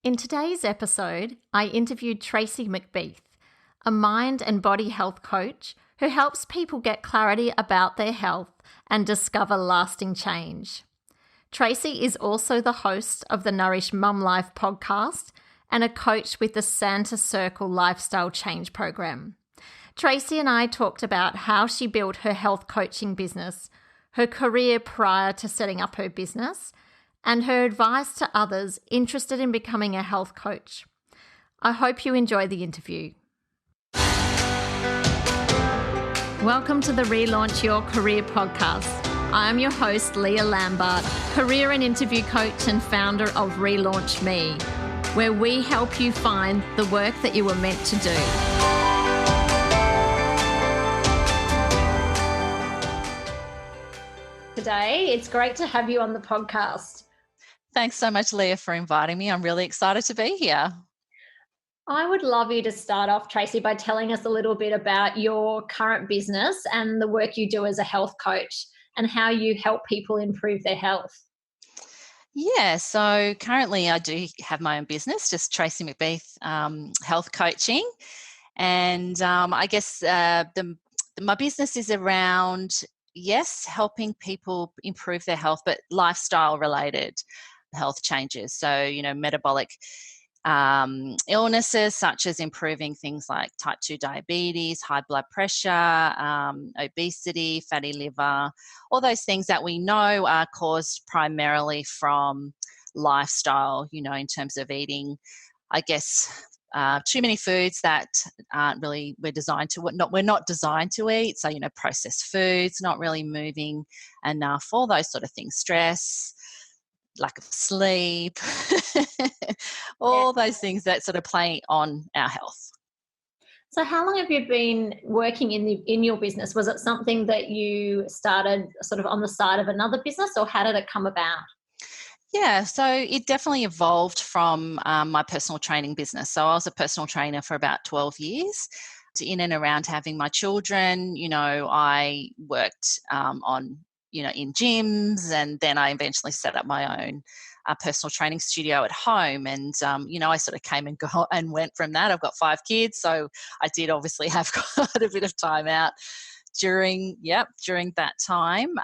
In today's episode, I interviewed Tracey McBeath, a mind and body health coach who helps people get clarity about their health and discover lasting change. Tracey is also the host of the Nourished Mumlife podcast and a coach with the Sante Circle lifestyle change program. Tracey and I talked about how she built her health coaching business, her career prior to setting up her business, and her advice to others interested in becoming a health coach. I hope you enjoy the interview. Welcome to the Relaunch Your Career podcast. I am your host, Leah Lambert, career and interview coach and founder of Relaunch Me, where we help you find the work that you were meant to do. Today, it's great to have you on the podcast. Thanks so much, Leah, for inviting me. I'm really excited to be here. I would love you to start off, Tracey, by telling us a little bit about your current business and the work you do as a health coach and how you help people improve their health. Yeah, so currently I do have my own business, just Tracey McBeath Health Coaching. And I guess my business is around, helping people improve their health, but lifestyle related health changes. So, metabolic illnesses such as improving things like type 2 diabetes, high blood pressure, obesity, fatty liver, all those things that we know are caused primarily from lifestyle, in terms of eating, too many foods that aren't really we're not designed to eat. So, processed foods, not really moving enough, all those sort of things, stress, lack of sleep, all those things that sort of play on our health. So how long have you been working in your business? Was it something that you started sort of on the side of another business, or how did it come about? Yeah, so it definitely evolved from my personal training business. So I was a personal trainer for about 12 years. In and around having my children, I worked in gyms, and then I eventually set up my own personal training studio at home. And, I sort of came and went from that. I've got 5 kids, so I did obviously have quite a bit of time out during that time.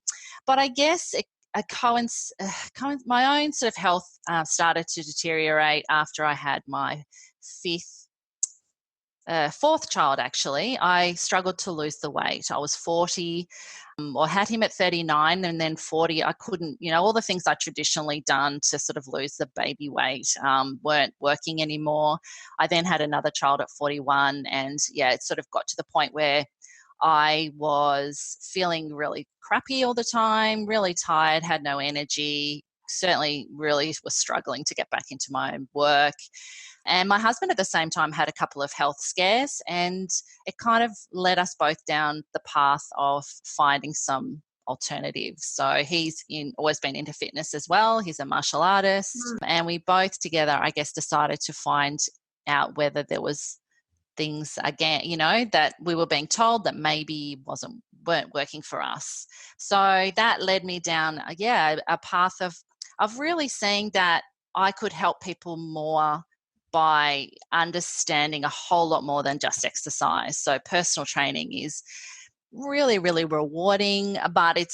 But I guess my own sort of health started to deteriorate after I had my fourth child. Actually, I struggled to lose the weight. I was 40, or had him at 39, and then 40. I couldn't, all the things I traditionally done to sort of lose the baby weight weren't working anymore. I then had another child at 41, and it sort of got to the point where I was feeling really crappy all the time, really tired, had no energy, certainly really was struggling to get back into my own work. And my husband at the same time had a couple of health scares, and it kind of led us both down the path of finding some alternatives. So he's always been into fitness as well. He's a martial artist. And we both together, I guess, decided to find out whether there was things, again, that we were being told that maybe weren't working for us. So that led me down, a path of really seeing that I could help people more by understanding a whole lot more than just exercise. So personal training is really, really rewarding, but it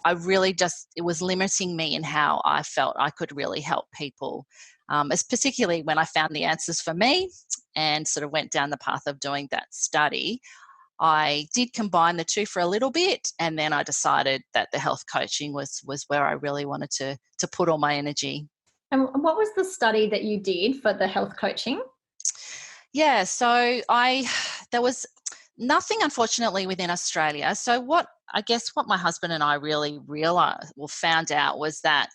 was limiting me in how I felt I could really help people. Particularly when I found the answers for me and sort of went down the path of doing that study. I did combine the two for a little bit, and then I decided that the health coaching was where I really wanted to put all my energy. And what was the study that you did for the health coaching? Yeah, so there was nothing, unfortunately, within Australia. So what my husband and I really found out was that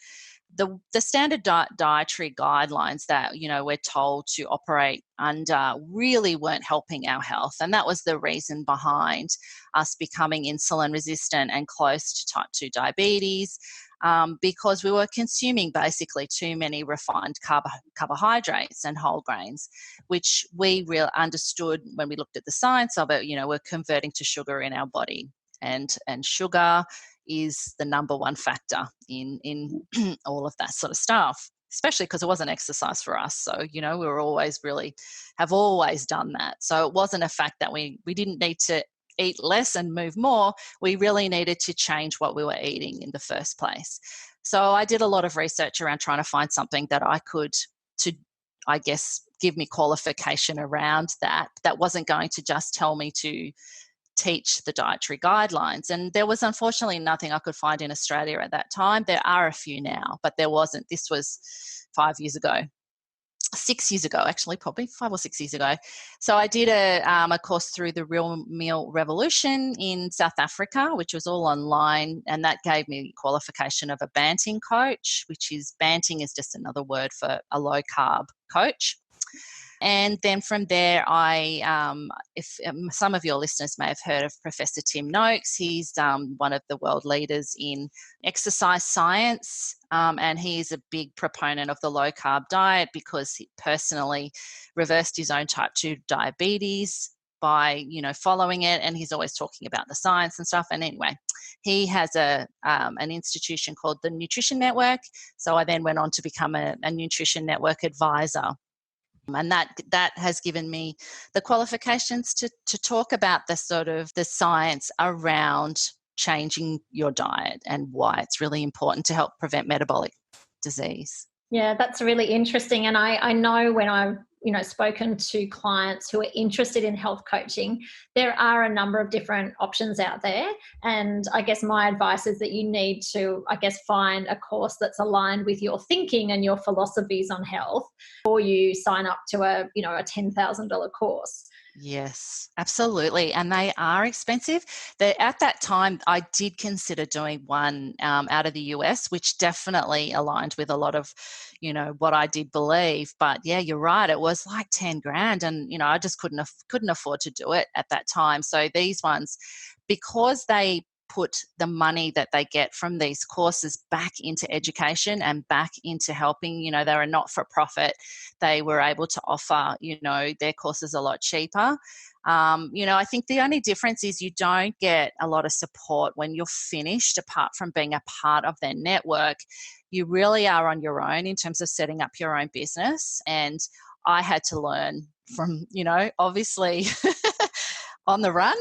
the standard dietary guidelines that, we're told to operate under really weren't helping our health. And that was the reason behind us becoming insulin resistant and close to type 2 diabetes, because we were consuming basically too many refined carbohydrates and whole grains, which we really understood when we looked at the science of it. We're converting to sugar in our body. And sugar is the number one factor in all of that sort of stuff. especially because it wasn't exercise for us. So, we were always have always done that. So it wasn't a fact that we didn't need to eat less and move more. We really needed to change what we were eating in the first place. So I did a lot of research around trying to find something that I could, I guess, give me qualification around that wasn't going to just tell me to teach the dietary guidelines. And there was unfortunately nothing I could find in Australia at that time. There are a few now, but there wasn't. This was 5 years ago. 6 years ago, actually, probably 5 or 6 years ago. So I did a course through the Real Meal Revolution in South Africa, which was all online, and that gave me qualification of a banting coach, banting is just another word for a low carb coach. And then from there, if some of your listeners may have heard of Professor Tim Noakes, he's one of the world leaders in exercise science, and he's a big proponent of the low-carb diet because he personally reversed his own type 2 diabetes by, following it, and he's always talking about the science and stuff. And anyway, he has an institution called the Nutrition Network, so I then went on to become a Nutrition Network advisor. And that has given me the qualifications to talk about the sort of the science around changing your diet and why it's really important to help prevent metabolic disease. Yeah, that's really interesting. And I know when I've, spoken to clients who are interested in health coaching, there are a number of different options out there. And I guess my advice is that you need to, find a course that's aligned with your thinking and your philosophies on health, or you sign up to a $10,000 course. Yes, absolutely. And they are expensive. At that time, I did consider doing one out of the US, which definitely aligned with a lot of, what I did believe. But yeah, you're right. It was like 10 grand and, I just couldn't afford to do it at that time. So these ones, because they put the money that they get from these courses back into education and back into helping, they're a not-for-profit. They were able to offer, their courses a lot cheaper. I think the only difference is you don't get a lot of support when you're finished, apart from being a part of their network. You really are on your own in terms of setting up your own business. And I had to learn from, obviously on the run,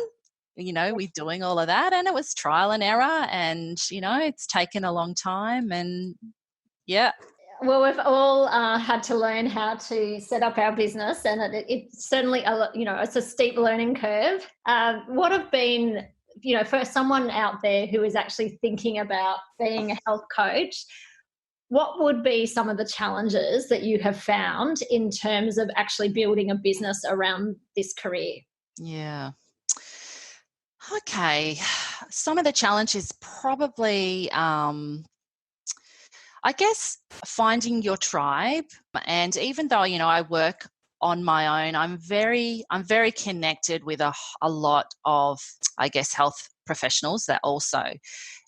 we're doing all of that, and it was trial and error, and, it's taken a long time, and yeah. Well, we've all had to learn how to set up our business, and it's certainly, it's a steep learning curve. What have been, for someone out there who is actually thinking about being a health coach, what would be some of the challenges that you have found in terms of actually building a business around this career? Yeah. Okay. Some of the challenges probably, I guess, finding your tribe. And even though, I work on my own, I'm very connected with a lot of, I guess, health professionals that also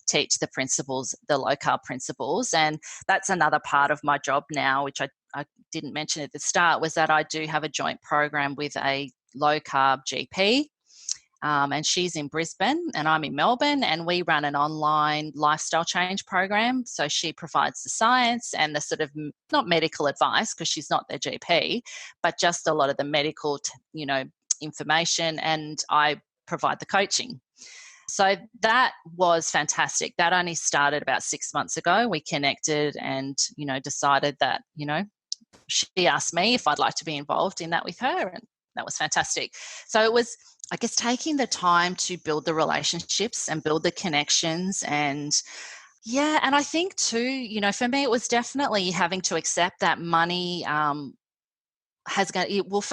teach the principles, the low carb principles. And that's another part of my job now, which I didn't mention at the start, was that I do have a joint program with a low carb GP. And she's in Brisbane and I'm in Melbourne, and we run an online lifestyle change program. So she provides the science and the sort of, not medical advice because she's not their GP, but just a lot of the medical, information, and I provide the coaching. So that was fantastic. That only started about 6 months ago. We connected and, decided that, she asked me if I'd like to be involved in that with her, and that was fantastic. So it was, I guess, taking the time to build the relationships and build the connections. And yeah, and I think too, for me, it was definitely having to accept that money for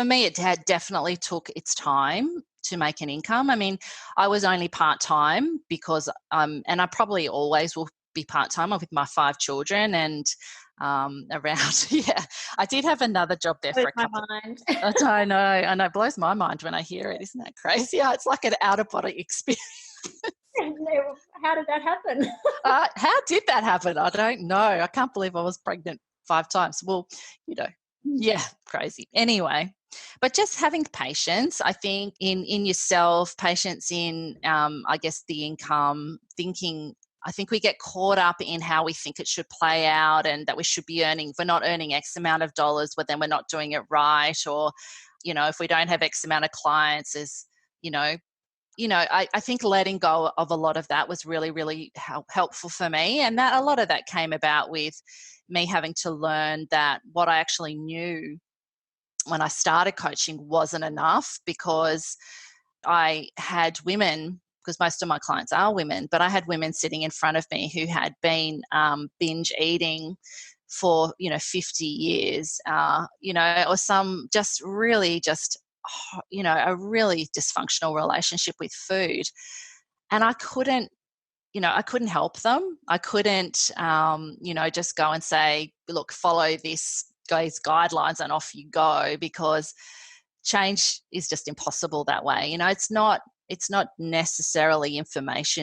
me, it had definitely took its time to make an income. I mean, I was only part-time because, and I probably always will be part-time with my 5 children and around, yeah. I did have another job there for a couple. I know, it blows my mind when I hear it. Isn't that crazy? Yeah, it's like an out-of-body experience. How did that happen? How did that happen? I don't know. I can't believe I was pregnant 5 times. Well, yeah, crazy. Anyway, but just having patience, I think, in yourself, patience in, I guess, the income, thinking I think we get caught up in how we think it should play out, and that we should be earning, if we're not earning X amount of dollars, but then we're not doing it right. Or, if we don't have X amount of clients, is, I think letting go of a lot of that was really, really helpful for me. And that a lot of that came about with me having to learn that what I actually knew when I started coaching wasn't enough, because I had women, because most of my clients are women, but I had women sitting in front of me who had been binge eating for 50 years, or some just really a really dysfunctional relationship with food. And I couldn't help them. I couldn't just go and say, look, follow these guidelines and off you go, because change is just impossible that way. It's not necessarily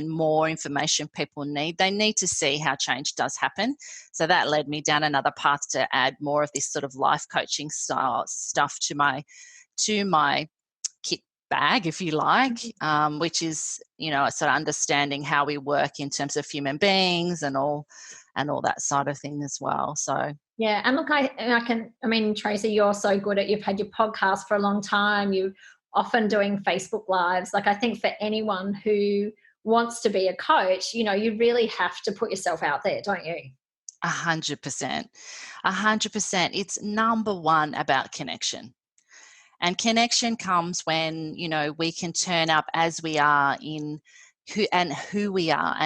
more information people need. They need to see how change does happen. So that led me down another path to add more of this sort of life coaching style stuff to my kit bag, if you like, which is, sort of understanding how we work in terms of human beings and all that side of thing as well. So yeah, and look, Tracey, you're so good you've had your podcast for a long time. You're often doing Facebook Lives. Like, I think for anyone who wants to be a coach, you really have to put yourself out there, don't you? 100%. 100%. It's number one about connection. And connection comes when, we can turn up as we are in who we are.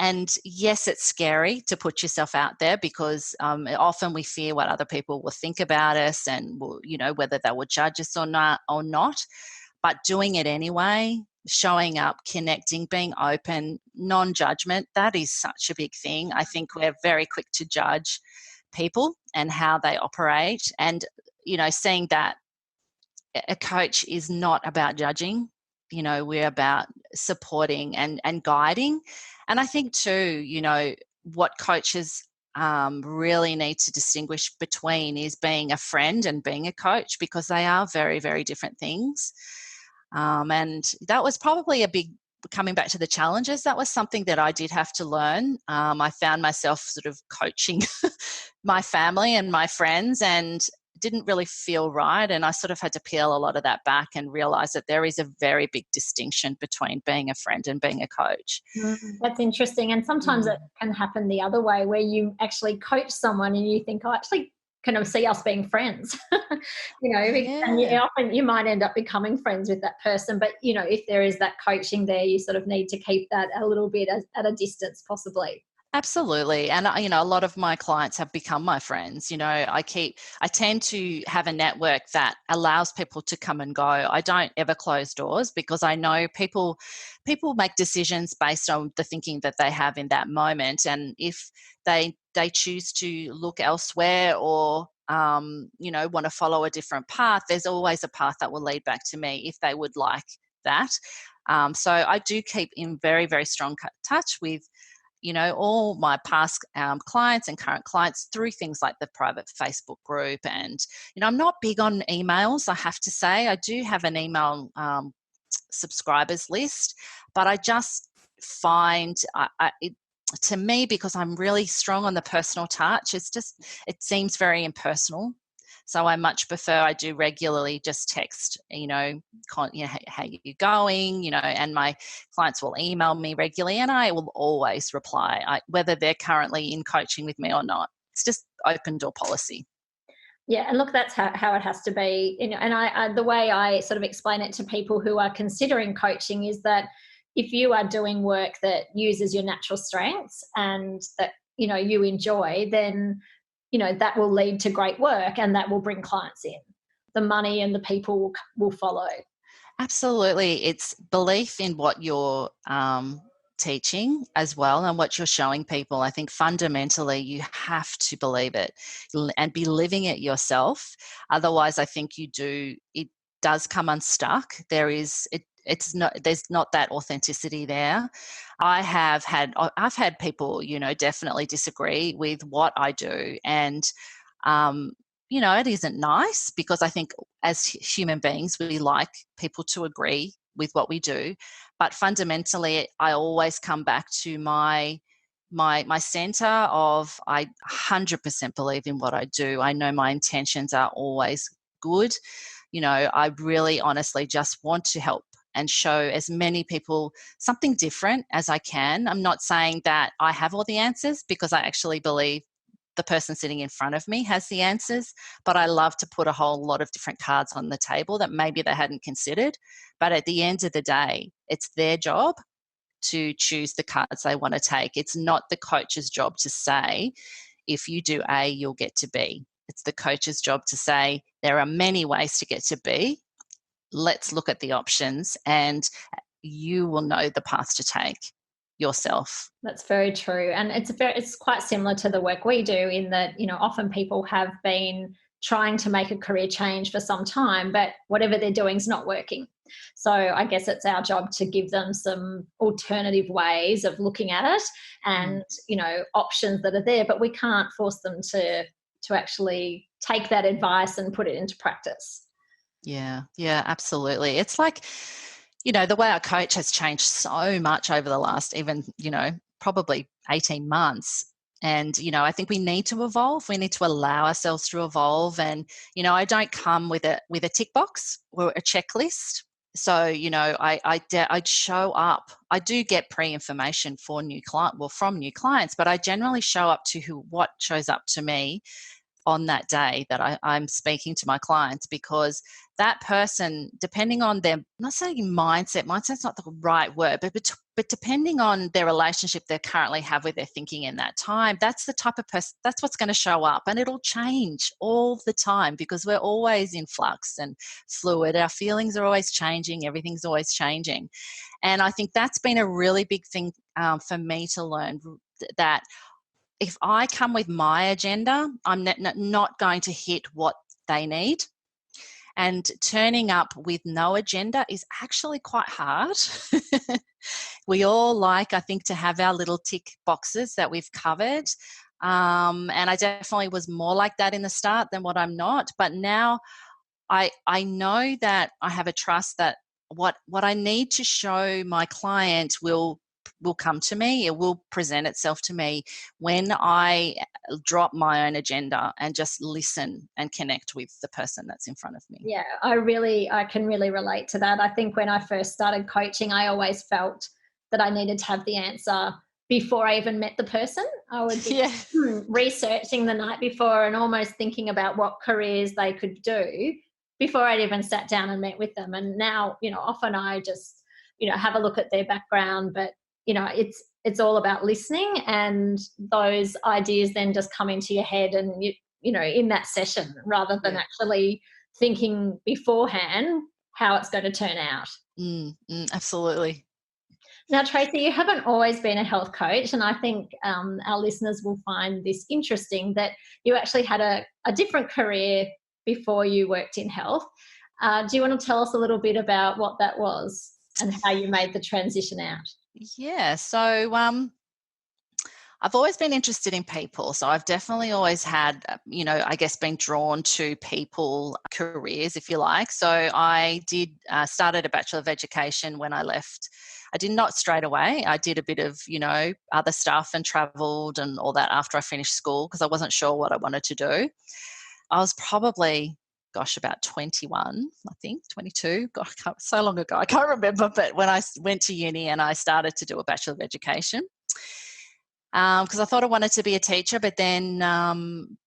And yes, it's scary to put yourself out there, because often we fear what other people will think about us, and whether they will judge us or not. But doing it anyway, showing up, connecting, being open, non-judgment, that is such a big thing. I think we're very quick to judge people and how they operate, and seeing that a coach is not about judging. We're about supporting and guiding. And I think too, what coaches really need to distinguish between is being a friend and being a coach, because they are very, very different things. And that was probably coming back to the challenges, that was something that I did have to learn. I found myself sort of coaching my family and my friends, and didn't really feel right. And I sort of had to peel a lot of that back and realize that there is a very big distinction between being a friend and being a coach. That's interesting. And sometimes it can happen the other way, where you actually coach someone and you think, actually kind of see us being friends, and often you might end up becoming friends with that person. But, if there is that coaching there, you sort of need to keep that a little bit at a distance, possibly. Absolutely. And, a lot of my clients have become my friends. I tend to have a network that allows people to come and go. I don't ever close doors, because I know people make decisions based on the thinking that they have in that moment. And if they choose to look elsewhere, or, want to follow a different path, there's always a path that will lead back to me if they would like that. So I do keep in very, very strong touch with all my past clients and current clients through things like the private Facebook group. And, I'm not big on emails, I have to say. I do have an email subscribers list, but I just find to me, because I'm really strong on the personal touch, it seems very impersonal. So I much prefer, I do regularly just text, how you going, and my clients will email me regularly, and I will always reply, whether they're currently in coaching with me or not. It's just open door policy. Yeah, and look, that's how it has to be. And I the way I sort of explain it to people who are considering coaching is that if you are doing work that uses your natural strengths and that, you enjoy, then that will lead to great work, and that will bring clients in. The money and the people will follow. Absolutely. It's belief in what you're teaching as well, and what you're showing people. I think fundamentally you have to believe it and be living it yourself. Otherwise, I think it does come unstuck. There's not that authenticity there. I've had people, definitely disagree with what I do, and it isn't nice, because I think as human beings we like people to agree with what we do. But fundamentally, I always come back to my center of, I 100% believe in what I do. I know my intentions are always good. I really honestly just want to help and show as many people something different as I can. I'm not saying that I have all the answers, because I actually believe the person sitting in front of me has the answers, but I love to put a whole lot of different cards on the table that maybe they hadn't considered. But at the end of the day, it's their job to choose the cards they want to take. It's not the coach's job to say, if you do A, you'll get to B. It's the coach's job to say, there are many ways to get to B. Let's look at the options, and you will know the path to take yourself. That's very true. And it's quite similar to the work we do, in that, often people have been trying to make a career change for some time, but whatever they're doing is not working. So I guess it's our job to give them some alternative ways of looking at it, and, options that are there, but we can't force them to actually take that advice and put it into practice. Yeah, absolutely. It's like, the way I coach has changed so much over the last even, probably 18 months. And, I think we need to evolve. We need to allow ourselves to evolve. And, I don't come with a tick box or a checklist. So, I'd show up. I do get pre-information from new clients, but I generally show up to what shows up to me on that day that I'm speaking to my clients, because that person, depending on their, I'm not saying mindset's not the right word, but depending on their relationship they currently have with their thinking in that time, that's the type of person, that's what's going to show up. And it'll change all the time, because we're always in flux and fluid. Our feelings are always changing. Everything's always changing. And I think that's been a really big thing for me to learn, that if I come with my agenda, I'm not going to hit what they need. And turning up with no agenda is actually quite hard. We all like, I think, to have our little tick boxes that we've covered. And I definitely was more like that in the start than what I'm not. But now I know that I have a trust that what I need to show my client will come to me. It will present itself to me when I drop my own agenda and just listen and connect with the person that's in front of me. Yeah, I can really relate to that. I think when I first started coaching, I always felt that I needed to have the answer before I even met the person. I would be researching the night before and almost thinking about what careers they could do before I'd even sat down and met with them. And now, often I just, have a look at their background, but it's all about listening, and those ideas then just come into your head and in that session, rather than actually thinking beforehand how it's going to turn out. Absolutely. Now, Tracey, you haven't always been a health coach, and I think our listeners will find this interesting, that you actually had a different career before you worked in health. Do you want to tell us a little bit about what that was and how you made the transition out? Yeah, so I've always been interested in people. So I've definitely always had, I guess, been drawn to people careers, if you like. So I did started a Bachelor of Education when I left. I did not straight away. I did a bit of, other stuff and travelled and all that after I finished school, because I wasn't sure what I wanted to do. I was probably, about 21, I think, 22. God, so long ago. I can't remember. But when I went to uni and I started to do a Bachelor of Education, because I thought I wanted to be a teacher, but then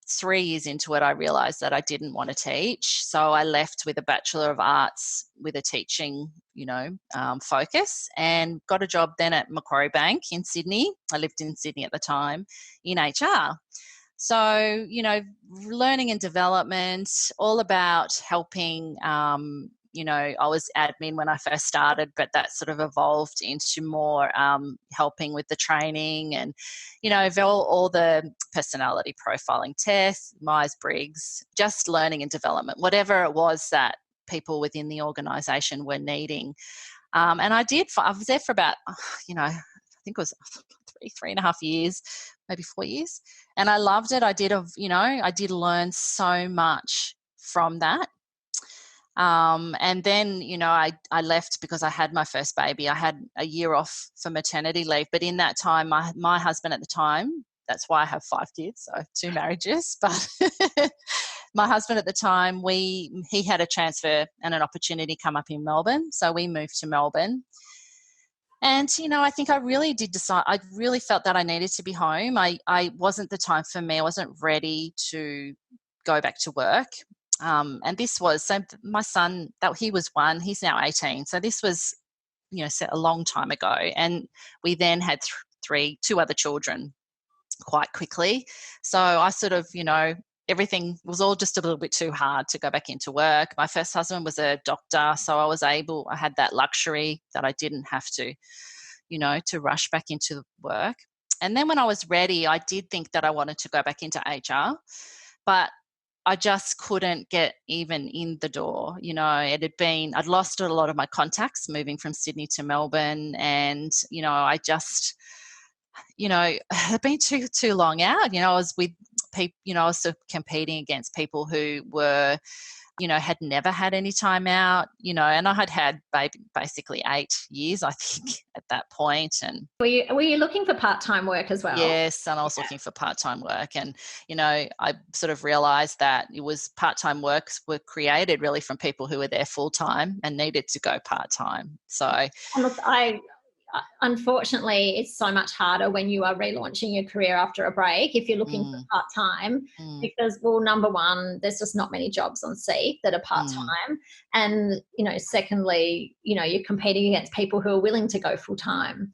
3 years into it, I realised that I didn't want to teach. So I left with a Bachelor of Arts with a teaching, focus, and got a job then at Macquarie Bank in Sydney. I lived in Sydney at the time, in HR. So, learning and development, all about helping. I was admin when I first started, but that sort of evolved into more helping with the training and, all the personality profiling tests, Myers-Briggs, just learning and development, whatever it was that people within the organisation were needing. And I was there for about, I think it was 3.5 years, maybe 4 years. And I loved it. I did learn so much from that. And then, I left because I had my first baby. I had a year off for maternity leave. But in that time, my husband at the time, that's why I have 5 kids, so 2 marriages. But my husband at the time, he had a transfer and an opportunity come up in Melbourne. So we moved to Melbourne. And, I think I really did decide, I really felt that I needed to be home. I wasn't the time for me. I wasn't ready to go back to work. And this was, so my son, that he was 1, he's now 18. So this was, a long time ago. And we then had 2 other children quite quickly. So I sort of, everything was all just a little bit too hard to go back into work. My first husband was a doctor, so I had that luxury that I didn't have to, to rush back into work. And then when I was ready, I did think that I wanted to go back into HR, but I just couldn't get even in the door. I'd lost a lot of my contacts moving from Sydney to Melbourne, and, I just, had been too long out. I was with people, I was sort of competing against people who were, had never had any time out, and I had basically 8 years, I think, at that point. And were you looking for part-time work as well? Yes, and I was looking for part-time work. And, I sort of realised that it was part-time works were created really from people who were there full-time and needed to go part-time. So, and look, unfortunately, it's so much harder when you are relaunching your career after a break if you're looking for part-time because, well, number one, there's just not many jobs on Seek that are part-time. And, secondly, you're competing against people who are willing to go full-time.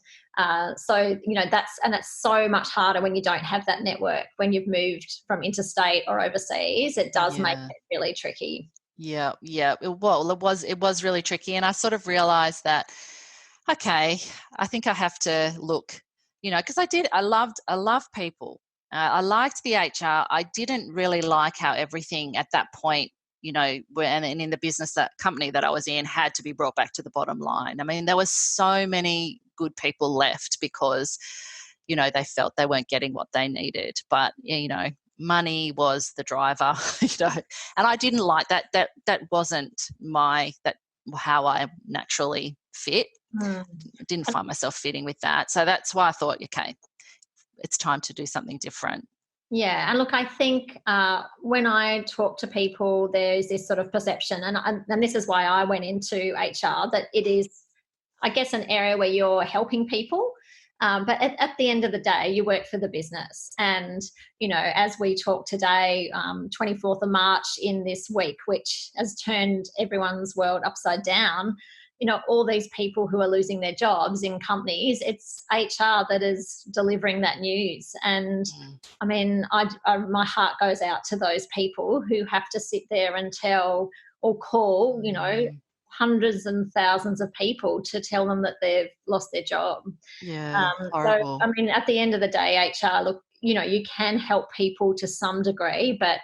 So, it's so much harder when you don't have that network. When you've moved from interstate or overseas, it does make it really tricky. Yeah. It was really tricky. And I sort of realised that, okay, I think I have to look, because I loved people. I liked the HR. I didn't really like how everything at that point, and in the business, that company that I was in, had to be brought back to the bottom line. I mean, there were so many good people left because, they felt they weren't getting what they needed. But, money was the driver, and I didn't like that. That wasn't how I naturally fit. Didn't find myself fitting with that. So that's why I thought, okay, it's time to do something different. Yeah. And look, I think when I talk to people, there's this sort of perception, and this is why I went into HR, that it is, I guess, an area where you're helping people. But at the end of the day, you work for the business. And, as we talk today, 24th of March in this week, which has turned everyone's world upside down, all these people who are losing their jobs in companies, it's HR that is delivering that news. And I mean, my heart goes out to those people who have to sit there and tell or call, hundreds and thousands of people to tell them that they've lost their job. Yeah, horrible. So, I mean, at the end of the day, HR, look, you can help people to some degree, but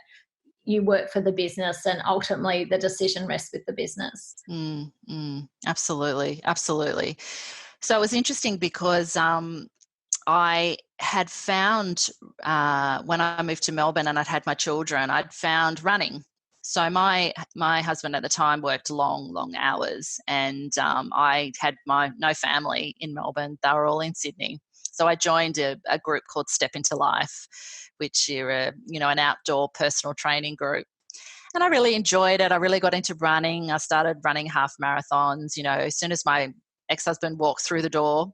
you work for the business, and ultimately the decision rests with the business. Absolutely. So it was interesting because I had found when I moved to Melbourne and I'd had my children, I'd found running. So my husband at the time worked long hours, and I had no family in Melbourne. They were all in Sydney. So I joined a group called Step Into Life, which are an outdoor personal training group. And I really enjoyed it. I really got into running. I started running half marathons. As soon as my ex-husband walked through the door,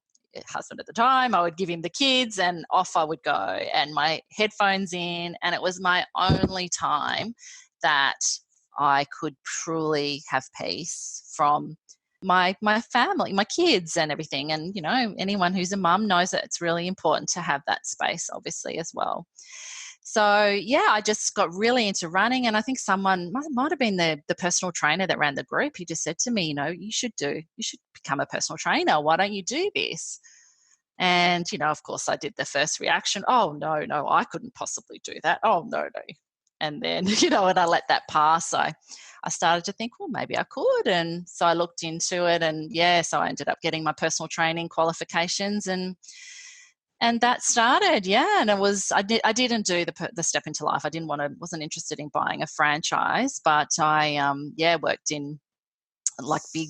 husband at the time, I would give him the kids and off I would go, and my headphones in. And it was my only time that I could truly have peace from my family, my kids and everything. And, anyone who's a mum knows that it's really important to have that space, obviously, as well. So, yeah, I just got really into running, and I think someone might have been the personal trainer that ran the group. He just said to me, you should become a personal trainer. Why don't you do this? And, of course, I did the first reaction. Oh, no, I couldn't possibly do that. Oh, no. And then, and I let that pass. I started to think, well, maybe I could. And so I looked into it, and so I ended up getting my personal training qualifications, and And that started, and I didn't do the step into life. Wasn't interested in buying a franchise, but I worked in like big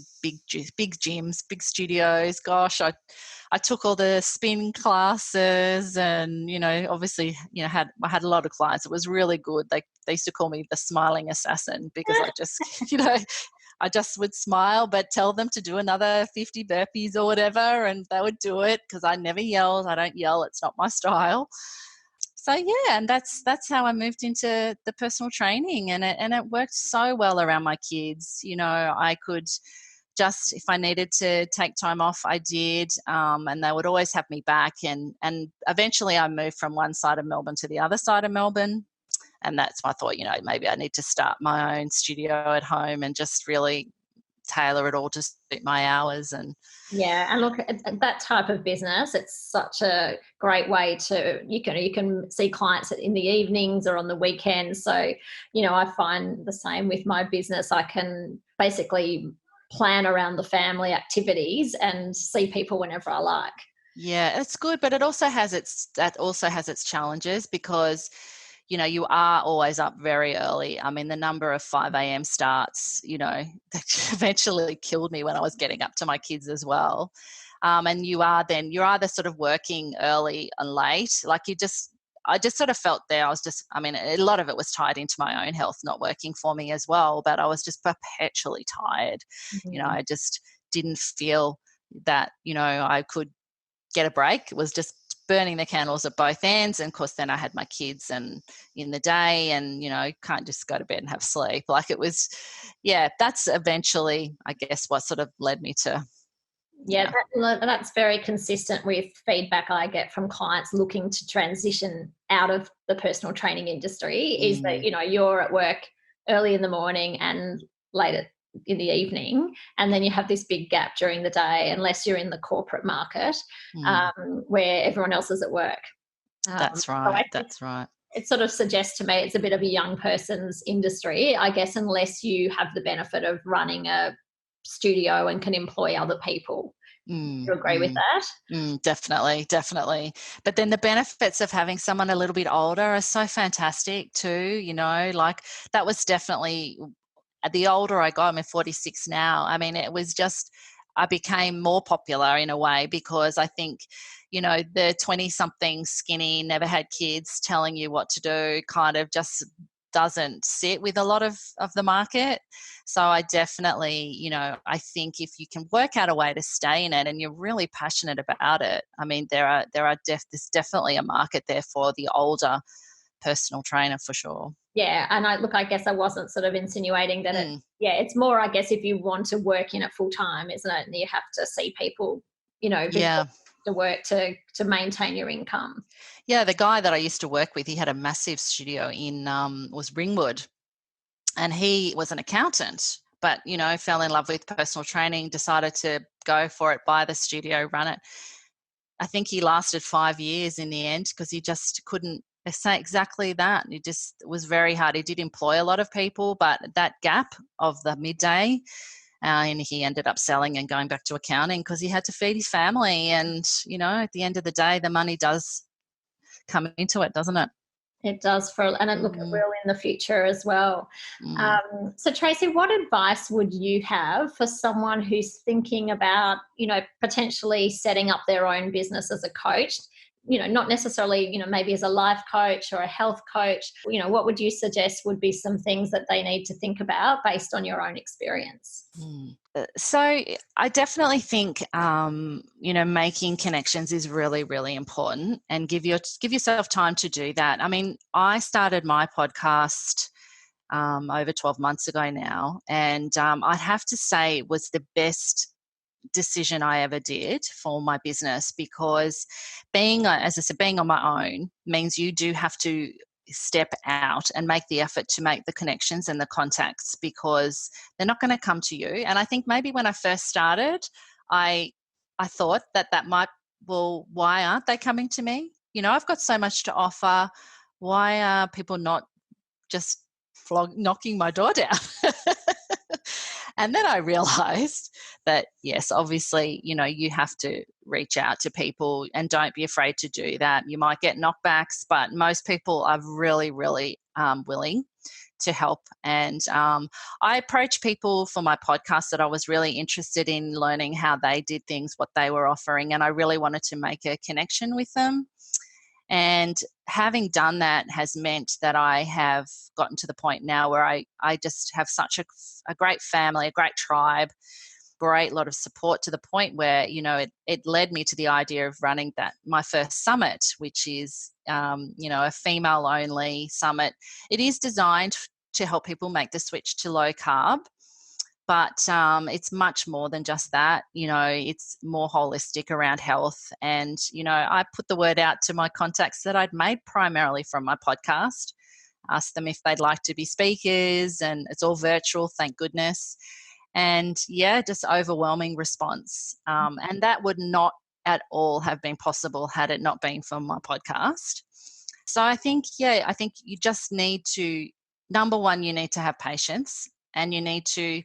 gyms, big studios. Gosh, I took all the spin classes, and obviously I had a lot of clients. It was really good. They used to call me the smiling assassin because I just I just would smile, but tell them to do another 50 burpees or whatever, and they would do it because I never yelled. I don't yell. It's not my style. So and that's how I moved into the personal training, and it worked so well around my kids. I could just, if I needed to take time off, I did, and they would always have me back. And eventually, I moved from one side of Melbourne to the other side of Melbourne. And that's why I thought, maybe I need to start my own studio at home and just really tailor it all to suit my hours. And and look, at that type of business, it's such a great way to, you can see clients in the evenings or on the weekends. So, I find the same with my business. I can basically plan around the family activities and see people whenever I like. Yeah, it's good, but it also has its challenges because you are always up very early. I mean, the number of 5 a.m. starts, that eventually killed me when I was getting up to my kids as well. And you're either sort of working early and late. Like I just sort of felt there. A lot of it was tied into my own health not working for me as well, but I was just perpetually tired. Mm-hmm. I just didn't feel that, I could get a break. It was just burning the candles at both ends. And of course, then I had my kids and in the day, and can't just go to bed and have sleep. Like it was, that's eventually, I guess, what sort of led me to. That's very consistent with feedback I get from clients looking to transition out of the personal training industry. Is that you're at work early in the morning and late in the evening, and then you have this big gap during the day, unless you're in the corporate market where everyone else is at work. That's right. That's right. It sort of suggests to me it's a bit of a young person's industry, I guess, unless you have the benefit of running a studio and can employ other people. You agree with that? Definitely. But then the benefits of having someone a little bit older are so fantastic too, like that was definitely, the older I got, I'm 46 now. I mean, it was just, I became more popular in a way because I think, the 20-something skinny, never had kids telling you what to do kind of just doesn't sit with a lot of the market. So I definitely, I think if you can work out a way to stay in it and you're really passionate about it, I mean, there's definitely a market there for the older personal trainer for sure. Yeah, and I guess I wasn't sort of insinuating that it's more, I guess, if you want to work in it full time, isn't it? And you have to see people, to work to maintain your income. Yeah, the guy that I used to work with, he had a massive studio in was Ringwood, and he was an accountant, but fell in love with personal training, decided to go for it, buy the studio, run it. I think he lasted 5 years in the end because he just couldn't say exactly that. It just was very hard. He did employ a lot of people, but that gap of the midday, and he ended up selling and going back to accounting because he had to feed his family. And, at the end of the day, the money does come into it, doesn't it? It does, and it will in the future as well. So Tracey, what advice would you have for someone who's thinking about, potentially setting up their own business as a coach? Not necessarily, maybe as a life coach or a health coach. What would you suggest would be some things that they need to think about based on your own experience? So I definitely think, making connections is really, really important, and give yourself time to do that. I mean, I started my podcast over 12 months ago now, and I'd have to say it was the best decision I ever did for my business because as I said, being on my own means you do have to step out and make the effort to make the connections and the contacts because they're not going to come to you. And I think maybe when I first started, I thought that might, well, why aren't they coming to me? I've got so much to offer. Why are people not just knocking my door down? And then I realized that, yes, obviously, you have to reach out to people, and don't be afraid to do that. You might get knockbacks, but most people are really, really willing to help. And I approached people for my podcast that I was really interested in learning how they did things, what they were offering, and I really wanted to make a connection with them. And having done that has meant that I have gotten to the point now where I just have such a great family, a great tribe, great lot of support, to the point where, it led me to the idea of running my first summit, which is, a female only summit. It is designed to help people make the switch to low carb, but it's much more than just that. It's more holistic around health. And, I put the word out to my contacts that I'd made primarily from my podcast, asked them if they'd like to be speakers, and it's all virtual, thank goodness. And just overwhelming response. And that would not at all have been possible had it not been for my podcast. So I think you just need to, number one, you need to have patience, and you need to,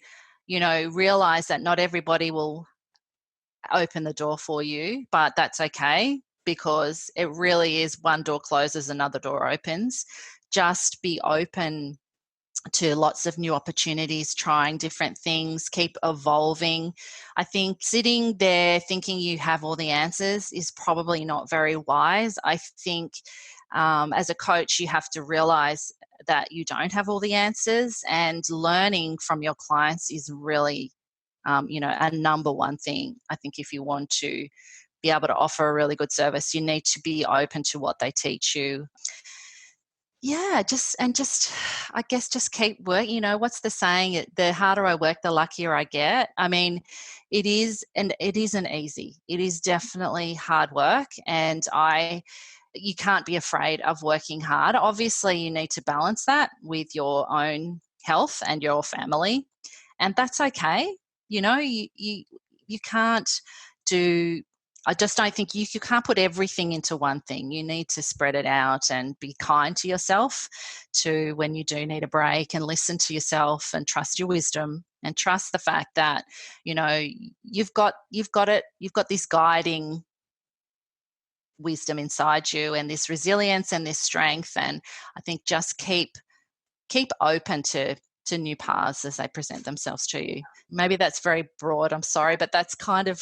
realize that not everybody will open the door for you, but that's okay, because it really is one door closes, another door opens. Just be open to lots of new opportunities, trying different things, keep evolving. I think sitting there thinking you have all the answers is probably not very wise. I think as a coach, you have to realize that you don't have all the answers, and learning from your clients is really, a number one thing. I think if you want to be able to offer a really good service, you need to be open to what they teach you. Yeah, just I guess just keep working. What's the saying? The harder I work, the luckier I get. I mean, it is, and it isn't easy. It is definitely hard work, and you can't be afraid of working hard. Obviously, you need to balance that with your own health and your family, and that's okay. You can't do. I just don't think you can't put everything into one thing. You need to spread it out and be kind to yourself to when you do need a break, and listen to yourself and trust your wisdom, and trust the fact that, you've got it. You've got this guiding wisdom inside you, and this resilience and this strength. And I think just keep open to new paths as they present themselves to you. Maybe that's very broad. I'm sorry, but that's kind of,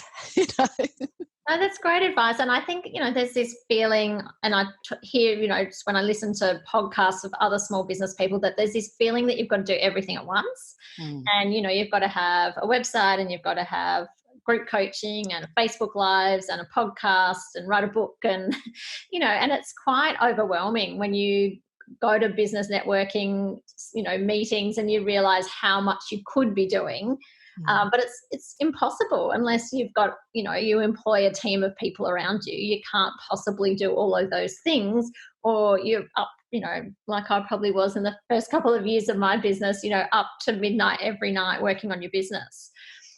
No, that's great advice. And I think, there's this feeling, and I hear, just when I listen to podcasts of other small business people, that there's this feeling that you've got to do everything at once. And, you've got to have a website, and you've got to have group coaching and Facebook Lives and a podcast and write a book. And, and it's quite overwhelming when you go to business networking, meetings, and you realize how much you could be doing. But it's impossible unless you've got, you employ a team of people around you. You can't possibly do all of those things, or you're up, like I probably was in the first couple of years of my business, up to midnight every night working on your business.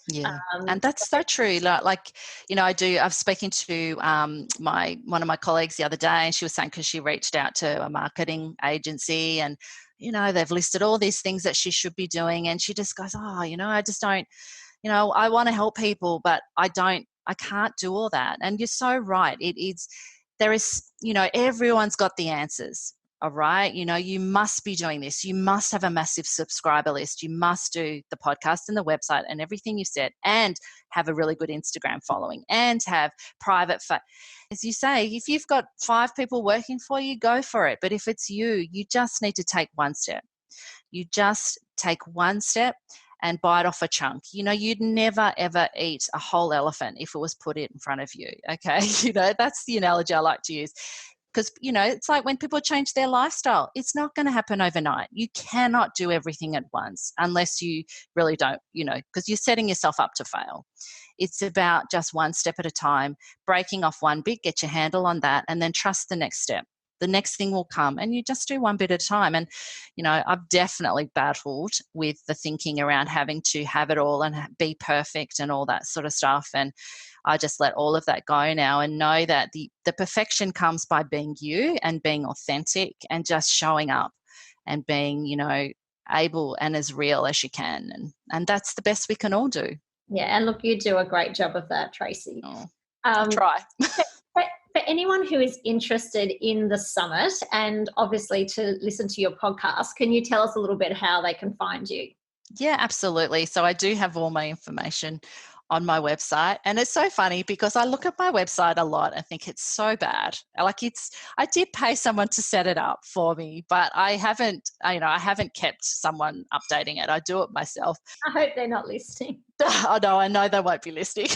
Yeah, and that's so true. I've spoken to one of my colleagues the other day, and she was saying, because she reached out to a marketing agency, and they've listed all these things that she should be doing, and she just goes, I just don't, I want to help people, but I can't do all that. And you're so right. There is, everyone's got the answers. All right. You must be doing this. You must have a massive subscriber list. You must do the podcast and the website and everything you said, and have a really good Instagram following, and have private. As you say, if you've got 5 people working for you, go for it. But if it's you just need to take one step. You just take one step and bite off a chunk. You'd never, ever eat a whole elephant if it was put in front of you. Okay. That's the analogy I like to use. Because, it's like when people change their lifestyle, it's not going to happen overnight. You cannot do everything at once unless you really don't, because you're setting yourself up to fail. It's about just one step at a time, breaking off one bit, get your handle on that, and then trust the next step. The next thing will come, and you just do one bit at a time. And, I've definitely battled with the thinking around having to have it all and be perfect and all that sort of stuff. And I just let all of that go now, and know that the perfection comes by being you and being authentic and just showing up and being, able and as real as you can. And that's the best we can all do. Yeah. And look, you do a great job of that, Tracey. Oh. I'll try. For anyone who is interested in the summit and obviously to listen to your podcast, can you tell us a little bit how they can find you? Yeah, absolutely. So I do have all my information on my website, and it's so funny because I look at my website a lot and think it's so bad. I did pay someone to set it up for me, but I haven't kept someone updating it. I do it myself. I hope they're not listening. Oh no, I know they won't be listening.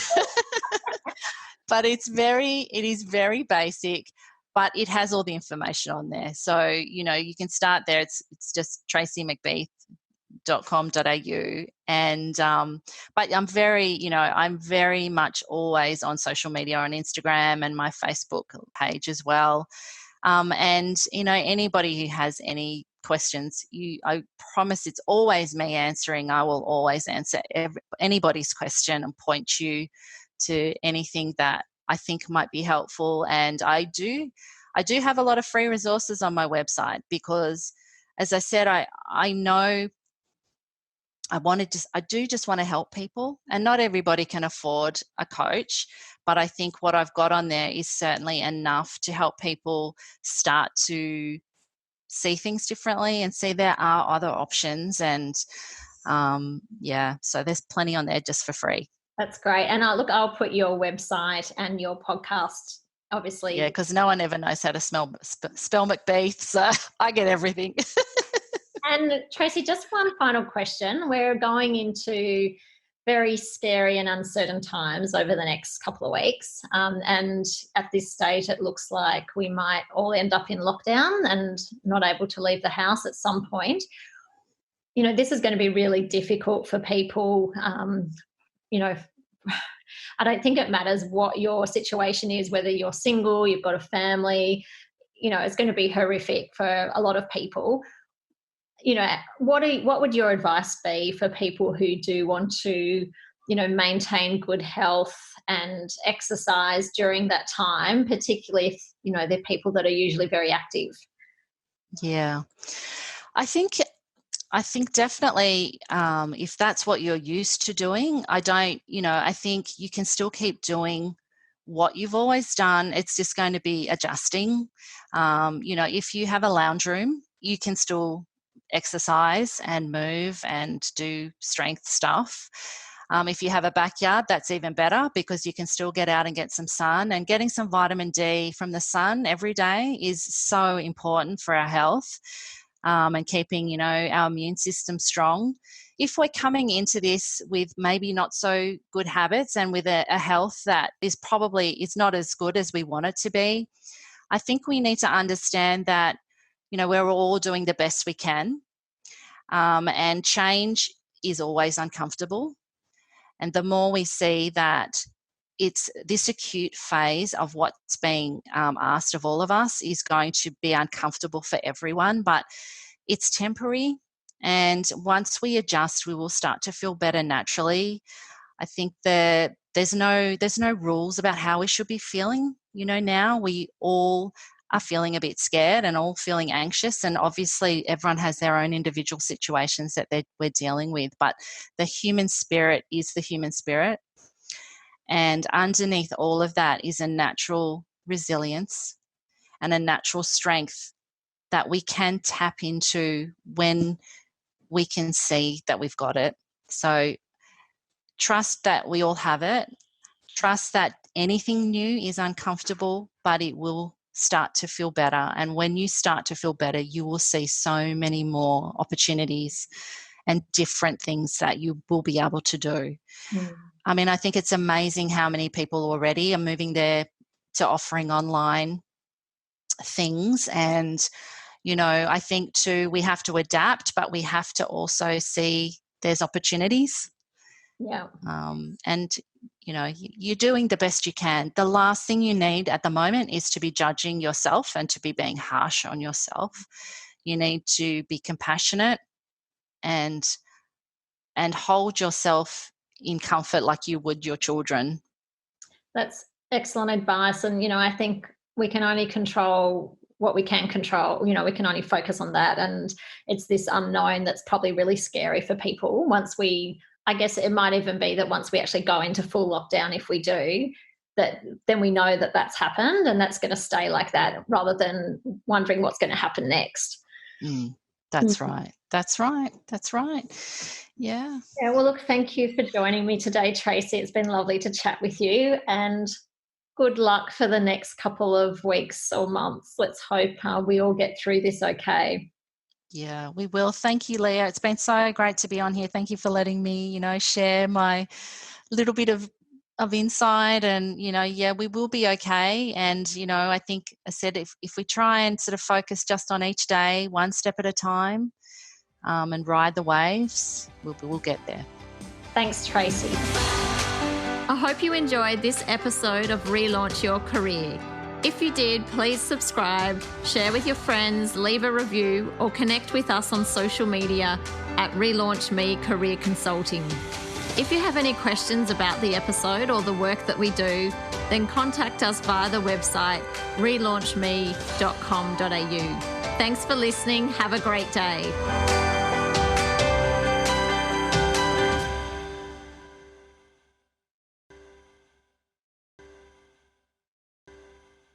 But it is very basic, but it has all the information on there. So, you can start there. It's just tracymcbeath.com.au. And but I'm very much always on social media, on Instagram and my Facebook page as well. And anybody who has any questions, I promise it's always me answering. I will always answer anybody's question and point you to anything that I think might be helpful. And I do have a lot of free resources on my website because, as I said, I know I do just want to help people, and not everybody can afford a coach, but I think what I've got on there is certainly enough to help people start to see things differently and see there are other options. And so there's plenty on there just for free. That's great. And I'll put your website and your podcast, obviously. Yeah, because no one ever knows how to spell McBeath, so I get everything. And Tracey, just one final question. We're going into very scary and uncertain times over the next couple of weeks. And at this stage, it looks like we might all end up in lockdown and not able to leave the house at some point. This is going to be really difficult for people. I don't think it matters what your situation is, whether you're single, you've got a family, it's going to be horrific for a lot of people. What would your advice be for people who do want to, maintain good health and exercise during that time, particularly if, they're people that are usually very active? Yeah. I think definitely if that's what you're used to doing, I think you can still keep doing what you've always done. It's just going to be adjusting. If you have a lounge room, you can still exercise and move and do strength stuff. If you have a backyard, that's even better because you can still get out and get some sun, and getting some vitamin D from the sun every day is so important for our health. And keeping, our immune system strong. If we're coming into this with maybe not so good habits and with a health that is not as good as we want it to be, I think we need to understand that, we're all doing the best we can. And change is always uncomfortable. And the more we see that it's this acute phase of what's being asked of all of us is going to be uncomfortable for everyone, but it's temporary. And once we adjust, we will start to feel better naturally. I think that there's no rules about how we should be feeling. Now we all are feeling a bit scared and all feeling anxious. And obviously everyone has their own individual situations that we're dealing with, but the human spirit is the human spirit. And underneath all of that is a natural resilience and a natural strength that we can tap into when we can see that we've got it. So trust that we all have it. Trust that anything new is uncomfortable, but it will start to feel better. And when you start to feel better, you will see so many more opportunities and different things that you will be able to do. Mm. I mean, I think it's amazing how many people already are moving there to offering online things. And, I think too, we have to adapt, but we have to also see there's opportunities. Yeah. And, you're doing the best you can. The last thing you need at the moment is to be judging yourself and to be being harsh on yourself. You need to be compassionate and hold yourself in comfort like you would your children. That's excellent advice. And, I think we can only control what we can control. We can only focus on that. And it's this unknown that's probably really scary for people I guess it might even be that once we actually go into full lockdown, if we do, then we know that that's happened and that's going to stay like that, rather than wondering what's going to happen next. That's right. That's right. Yeah. Yeah. Well, look, thank you for joining me today, Tracey. It's been lovely to chat with you, and good luck for the next couple of weeks or months. Let's hope we all get through this okay. Yeah, we will. Thank you, Leah. It's been so great to be on here. Thank you for letting me, share my little bit of insight, and, we will be okay. And, I think I said, if we try and sort of focus just on each day, one step at a time, and ride the waves, we'll get there. Thanks, Tracey. I hope you enjoyed this episode of Relaunch Your Career. If you did, please subscribe, share with your friends, leave a review, or connect with us on social media at Relaunch Me Career Consulting. If you have any questions about the episode or the work that we do, then contact us via the website relaunchme.com.au. Thanks for listening. Have a great day.